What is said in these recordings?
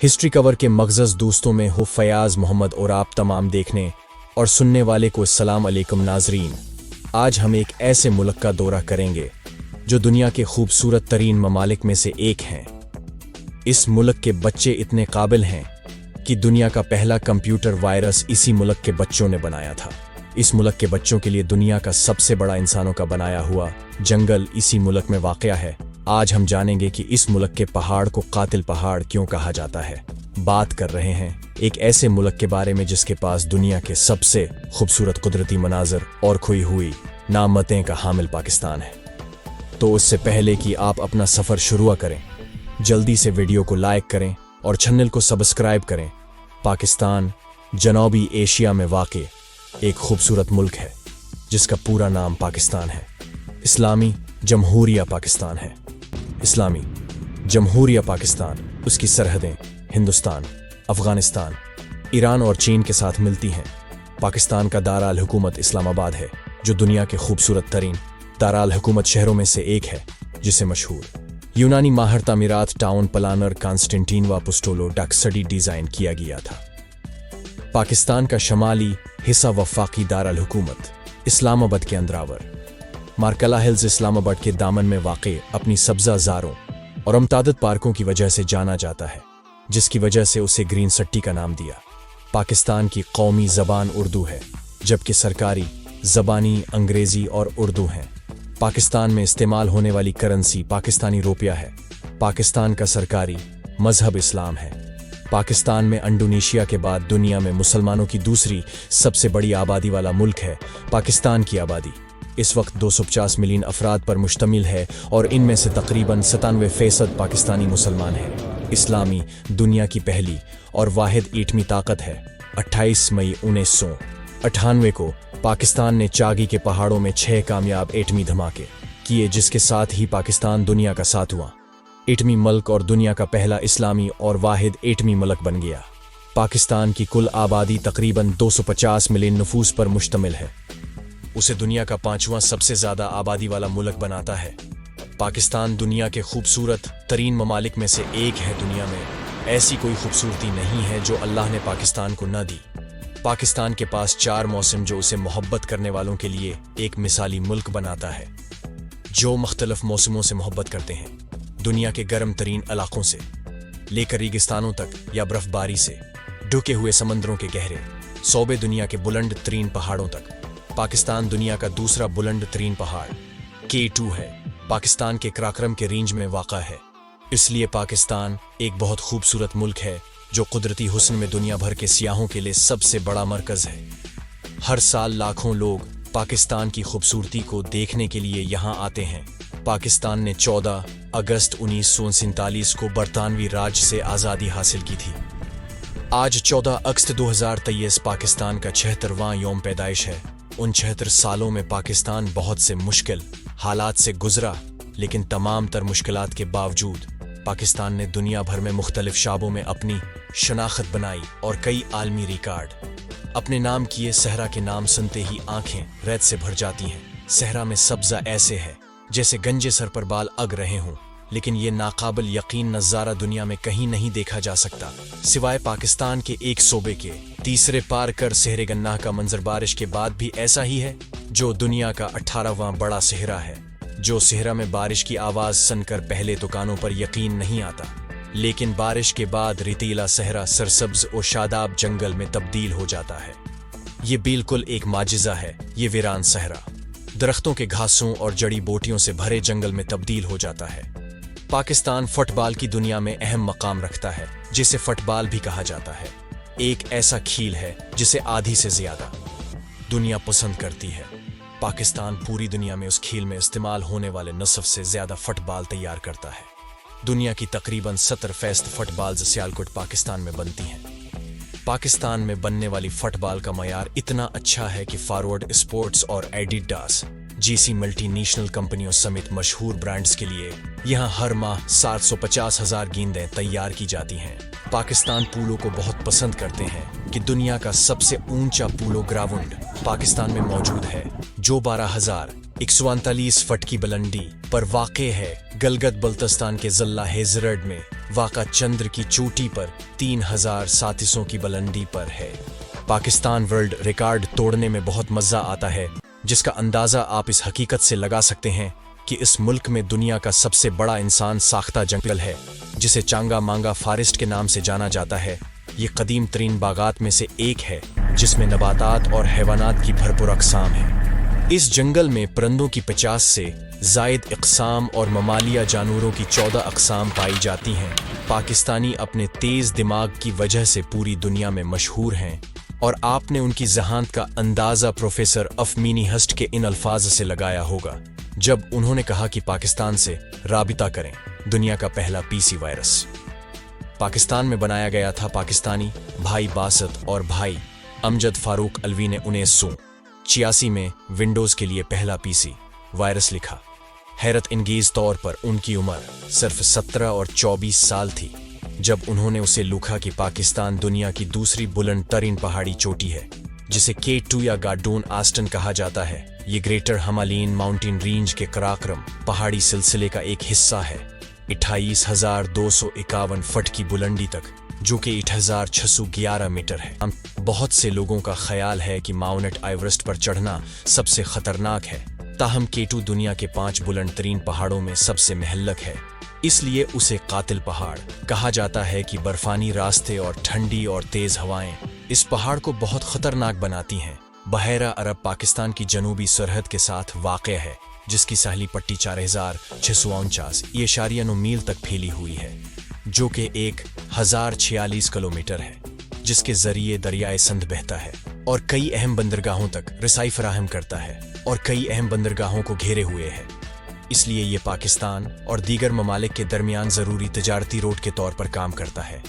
History cover के मगज़ज़ दोस्तों में हो फयाज़ मोहम्मद और आप तमाम देखने और सुनने वाले को अस्सलाम अलैकुम नाजरीन। आज हम एक ऐसे मुल्क का दौरा करेंगे जो दुनिया के खूबसूरत तरीन ममालिक में से एक हैं। इस मुल्क के बच्चे इतने काबिल हैं कि दुनिया का पहला कंप्यूटर वायरस इसी मुल्क के बच्चों ने बनाया था। इस मुल्क के बच्चों के लिए दुनिया का सबसे बड़ा इंसानों का बनाया हुआ जंगल इसी मुल्क में वाक़या है। आज हम जानेंगे कि इस मुल्क के पहाड़ को कातिल पहाड़ क्यों कहा जाता है। बात कर रहे हैं एक ऐसे मुल्क के बारे में जिसके पास दुनिया के सबसे खूबसूरत कुदरती मनाजर और खोई हुई नामतें का हामिल पाकिस्तान है। तो उससे पहले कि आप अपना सफ़र शुरू करें, जल्दी से वीडियो को लाइक करें और चैनल को सब्सक्राइब करें। पाकिस्तान जनूबी एशिया में वाक़ एक खूबसूरत मुल्क है जिसका पूरा नाम पाकिस्तान है। इस्लामी जमहूरिया पाकिस्तान है। इस्लामी जमहूरिया पाकिस्तान, उसकी सरहदें हिंदुस्तान, अफ़गानिस्तान, ईरान और चीन के साथ मिलती हैं। पाकिस्तान का दाराल हुकूमत इस्लामाबाद है जो दुनिया के खूबसूरत तरीन दाराल हुकूमत शहरों में से एक है, जिसे मशहूर यूनानी माहिर तामीरात टाउन प्लानर कॉन्स्टेंटीन वापुस्टोलो डक्सडी डिज़ाइन किया गया था। पाकिस्तान का शमाली हिस्सा वफाकी दाराल हुकूमत इस्लामाबाद के अंदरावर मार्कला हिल्स इस्लामाबाद के दामन में वाक़े अपनी सब्ज़ा ज़ारों और अमतादत पार्कों की वजह से जाना जाता है, जिसकी वजह से उसे ग्रीन सिटी का नाम दिया। पाकिस्तान की कौमी ज़बान उर्दू है, जबकि सरकारी ज़बानी अंग्रेज़ी और उर्दू हैं। पाकिस्तान में इस्तेमाल होने वाली करेंसी पाकिस्तानी रुपया है। पाकिस्तान का सरकारी मज़हब इस्लाम है। पाकिस्तान में इंडोनेशिया के बाद दुनिया में मुसलमानों की दूसरी सबसे बड़ी आबादी वाला मुल्क है। पाकिस्तान की आबादी इस वक्त 250 मिलियन अफराद पर मुश्तमिल है और इनमें से तकरीबन 97% पाकिस्तानी मुसलमान हैं। इस्लामी दुनिया की पहली और वाहिद एटमी ताकत है। 28 मई 1998 को पाकिस्तान ने चागी के पहाड़ों में 6 कामयाब एटमी धमाके किए, जिसके साथ ही पाकिस्तान दुनिया का 7वां एटमी मुल्क और दुनिया का पहला इस्लामी और वाहिद एटमी मुल्क बन गया। पाकिस्तान की कुल आबादी तकरीबन 250 मिलियन नफूस पर मुश्तमिल है। उसे दुनिया का 5वां सबसे ज़्यादा आबादी वाला मुल्क बनाता है। पाकिस्तान दुनिया के खूबसूरत तरीन ममालिक में से एक है। दुनिया में ऐसी कोई खूबसूरती नहीं है जो अल्लाह ने पाकिस्तान को न दी। पाकिस्तान के पास 4 मौसम जो उसे मोहब्बत करने वालों के लिए एक मिसाली मुल्क बनाता है, जो मुख्तलिफ मौसमों से मोहब्बत करते हैं। दुनिया के गर्म तरीन इलाकों से लेकर रेगिस्तानों तक या बर्फबारी से ढके हुए समंदरों के गहरे सूबे दुनिया के बुलंद तरीन पहाड़ों तक। पाकिस्तान दुनिया का दूसरा बुलंद तरीन पहाड़ K2 है। पाकिस्तान के कराकरम के रेंज में वाक़ा है, इसलिए पाकिस्तान एक बहुत खूबसूरत मुल्क है जो कुदरती हुस्न में दुनिया भर के सियाहों के लिए सबसे बड़ा मरकज़ है। हर साल लाखों लोग पाकिस्तान की खूबसूरती को देखने के लिए यहाँ आते हैं। पाकिस्तान ने 14 अगस्त 1947 को बरतानवी राज से आज़ादी हासिल की थी। आज 14 अगस्त 2023 पाकिस्तान का 76वां यौम पैदाइश है। उन 76 सालों में पाकिस्तान बहुत से मुश्किल हालात से गुजरा, लेकिन तमाम तर मुश्किलात के बावजूद पाकिस्तान ने दुनिया भर में मुख्तलिफ शाबों में अपनी शनाख्त बनाई और कई आलमी रिकॉर्ड अपने नाम किए। सहरा के नाम सुनते ही आंखें रेत से भर जाती हैं। सहरा में सब्ज़ा ऐसे है जैसे गंजे सर पर बाल अग रहे हों, लेकिन ये नाकाबिल यकीन नज़ारा दुनिया में कहीं नहीं देखा जा सकता सिवाय पाकिस्तान के एक सूबे के। तीसरे पार कर सहरे गन्नाह का मंजर बारिश के बाद भी ऐसा ही है, जो दुनिया का 18वां बड़ा सहरा है। जो सहरा में बारिश की आवाज़ सुनकर पहले तो कानों पर यकीन नहीं आता, लेकिन बारिश के बाद रेतीला सहरा सरसब्ज और शादाब जंगल में तब्दील हो जाता है। ये बिल्कुल एक माजिज़ा है। ये वीरान सहरा दरख्तों के घासों और जड़ी बूटियों से भरे जंगल में तब्दील हो जाता है। पाकिस्तान फुटबॉल की दुनिया में अहम मकाम रखता है, जिसे फुटबॉल भी कहा जाता है। एक ऐसा खेल है जिसे आधी से ज्यादा दुनिया पसंद करती है। पाकिस्तान पूरी दुनिया में उस खेल में इस्तेमाल होने वाले नस्फ से ज्यादा फुटबॉल तैयार करता है। दुनिया की तकरीबन 70% फुटबॉल्स सियालकोट पाकिस्तान में बनती हैं। पाकिस्तान में बनने वाली फुटबॉल का मयार इतना अच्छा है कि फॉरवर्ड स्पोर्ट्स और एडिडास जैसी मल्टीनेशनल कंपनियों समेत मशहूर ब्रांड्स के लिए यहाँ हर माह 750,000 गेंदें तैयार की जाती हैं। पाकिस्तान पूलों को बहुत पसंद करते हैं कि दुनिया का सबसे ऊंचा पूलो ग्राउंड पाकिस्तान में मौजूद है, जो 12,141 फुट की बुलंदी पर वाक़े है। गलगत बल्तिस्तान के ज़िला हेज़रड में वाक़ा चंद्र की चोटी पर 3700 की बुलंदी पर है। पाकिस्तान वर्ल्ड रिकॉर्ड तोड़ने में बहुत मज़ा आता है, जिसका अंदाज़ा आप इस हकीकत से लगा सकते हैं कि इस मुल्क में दुनिया का सबसे बड़ा इंसान साख्ता जंगल है, जिसे चांगा मांगा फॉरेस्ट के नाम से जाना जाता है। ये कदीम तरीन बागात में से एक है, जिसमें नबातात और हैवानात की भरपूर अक़साम है। इस जंगल में परिंदों की 50 से ज़ायद अक़साम और ममालिया जानवरों की 14 अक़साम पाई जाती हैं। पाकिस्तानी अपने तेज़ दिमाग की वजह से पूरी दुनिया में मशहूर हैं, और आपने उनकी ज़हानत का अंदाज़ा प्रोफेसर अफमीनी हस्ट के इन अल्फाज से लगाया होगा जब उन्होंने कहा कि पाकिस्तान से राबिता करें, दुनिया का पहला पीसी वायरस पाकिस्तान में बनाया गया था। पाकिस्तानी भाई बासत और भाई अमजद फारूक अलवी ने 1986 में विंडोज़ के लिए पहला पीसी वायरस लिखा। हैरत इंगेज़ तौर पर उनकी उम्र सिर्फ 17 और 24 साल थी जब उन्होंने उसे लिखा कि पाकिस्तान दुनिया की दूसरी बुलंद तरीन पहाड़ी चोटी है, जिसे K2 या गार्डोन आस्टन कहा जाता है। ये ग्रेटर हिमालयन माउंटेन रेंज के कराक्रम पहाड़ी सिलसिले का एक हिस्सा है। 28,251 फुट की बुलंदी तक, जो कि 8,611 मीटर है। बहुत से लोगों का ख्याल है कि माउंट एवरेस्ट पर चढ़ना सबसे खतरनाक है, ताहम K2 दुनिया के 5 बुलंद तरीन पहाड़ों में सबसे महल्लक है, इसलिए उसे कातिल पहाड़ कहा जाता है कि बर्फानी रास्ते और ठंडी और तेज हवाएं इस पहाड़ को बहुत खतरनाक बनाती हैं। बहरा अरब पाकिस्तान की जनूबी सरहद के साथ वाक़ है, जिसकी साहली पट्टी 4,649 मील तक फैली हुई है, जो कि 1,046 किलोमीटर है, जिसके जरिए दरियाए सिंध बहता है और कई अहम बंदरगाहों तक रसाई फराहम करता है और कई अहम बंदरगाहों को घेरे हुए है। इसलिए ये पाकिस्तान और दीगर ममालिक के दरमियान ज़रूरी तिजारती रोड के तौर पर काम करता है।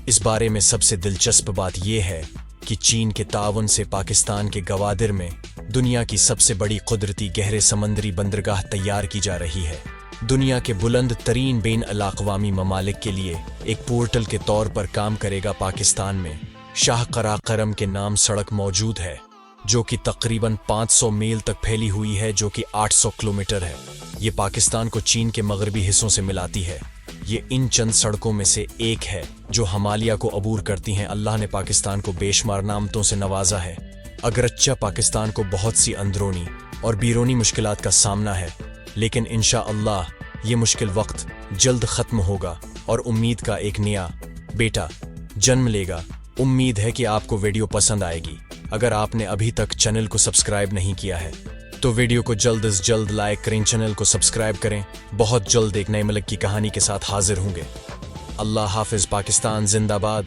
इस बारे में सबसे दिलचस्प बात यह है कि चीन के ताउन से पाकिस्तान के गवादर में दुनिया की सबसे बड़ी कुदरती गहरे समंदरी बंदरगाह तैयार की जा रही है। दुनिया के बुलंद तरीन बैन अल-अक़वामी ममालिक के लिए एक पोर्टल के तौर पर काम करेगा। पाकिस्तान में शाह कराकरम के नाम सड़क मौजूद है, जो कि तकरीबन 500 मील तक फैली हुई है, जो कि 800 किलोमीटर है। ये पाकिस्तान को चीन के मगरबी हिस्सों से मिलाती है। ये इन चंद सड़कों में से एक है जो हिमालय को अबूर करती हैं। अल्लाह ने पाकिस्तान को बेशुमार नामतों से नवाजा है। अगरच्चा पाकिस्तान को बहुत सी अंदरूनी और बैरूनी मुश्किलात का सामना है, लेकिन इंशाअल्लाह ये मुश्किल वक्त जल्द ख़त्म होगा और उम्मीद का एक नया बेटा जन्म लेगा। उम्मीद है कि आपको वीडियो पसंद आएगी। अगर आपने अभी तक चैनल को सब्सक्राइब नहीं किया है तो वीडियो को जल्द से जल्द लाइक करें, चैनल को सब्सक्राइब करें। बहुत जल्द एक नए मुल्क की कहानी के साथ हाजिर होंगे। अल्लाह हाफिज़। पाकिस्तान जिंदाबाद।